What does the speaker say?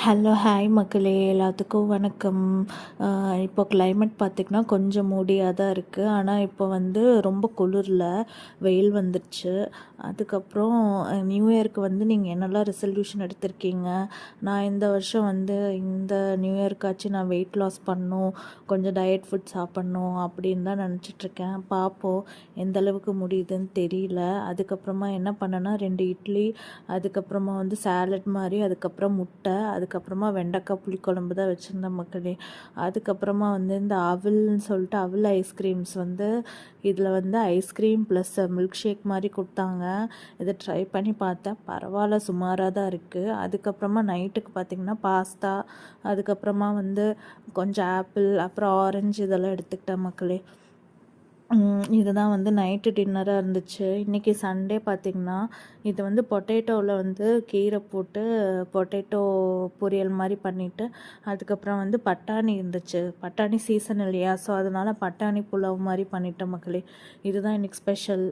Hello hi மக்களே, எல்லாத்துக்கும் வணக்கம். இப்போ கிளைமேட் பார்த்திங்கன்னா கொஞ்சம் மூடியாக தான் இருக்குது. ஆனால் இப்போ வந்து ரொம்ப குளிரில் வெயில் வந்துடுச்சு. அதுக்கப்புறம் நியூ இயருக்கு வந்து நீங்கள் என்னெல்லாம் ரெசல்யூஷன் எடுத்திருக்கீங்க? நான் இந்த வருஷம் வந்து இந்த நியூ இயர்க்காச்சும் நான் வெயிட் லாஸ் பண்ணணும், கொஞ்சம் டயட் ஃபுட் சாப்பிட்ணும் அப்படின்னு தான் நினச்சிட்ருக்கேன். பார்ப்போம் எந்த அளவுக்கு முடியுதுன்னு தெரியல. அதுக்கப்புறமா என்ன பண்ணேன்னா 2 இட்லி, அதுக்கப்புறமா வந்து சேலட் மாதிரி, அதுக்கப்புறம் முட்டை, அதுக்கப்புறமா வெண்டைக்காய் புளிக்குழம்பு தான் வச்சுருந்தேன் மக்களே. அதுக்கப்புறமா வந்து இந்த அவல்னு சொல்லிட்டு அவல் ஐஸ்கிரீம்ஸ் வந்து இதில் வந்து ஐஸ்கிரீம் ப்ளஸ் மில்க் ஷேக் மாதிரி கொடுத்தாங்க. இதை ட்ரை பண்ணி பார்த்தேன், பரவாயில்ல, சுமாராக தான் இருக்குது. அதுக்கப்புறமா நைட்டுக்கு பார்த்திங்கன்னா பாஸ்தா, அதுக்கப்புறமா வந்து கொஞ்சம் ஆப்பிள், அப்புறம் ஆரஞ்சு இதெல்லாம் எடுத்துக்கிட்டேன் மக்களே. இதுதான் வந்து நைட்டு டின்னராக இருந்துச்சு. இன்றைக்கி சண்டே பார்த்திங்கன்னா இது வந்து பொட்டேட்டோவில் வந்து கீரை போட்டு பொட்டேட்டோ பொரியல் மாதிரி பண்ணிவிட்டு, அதுக்கப்புறம் வந்து பட்டாணி இருந்துச்சு. பட்டாணி சீசன் இல்லையா, ஸோ அதனால் பட்டாணி புலாவ் மாதிரி பண்ணிட்டேன் மக்களே. இதுதான் இன்றைக்கி ஸ்பெஷல்.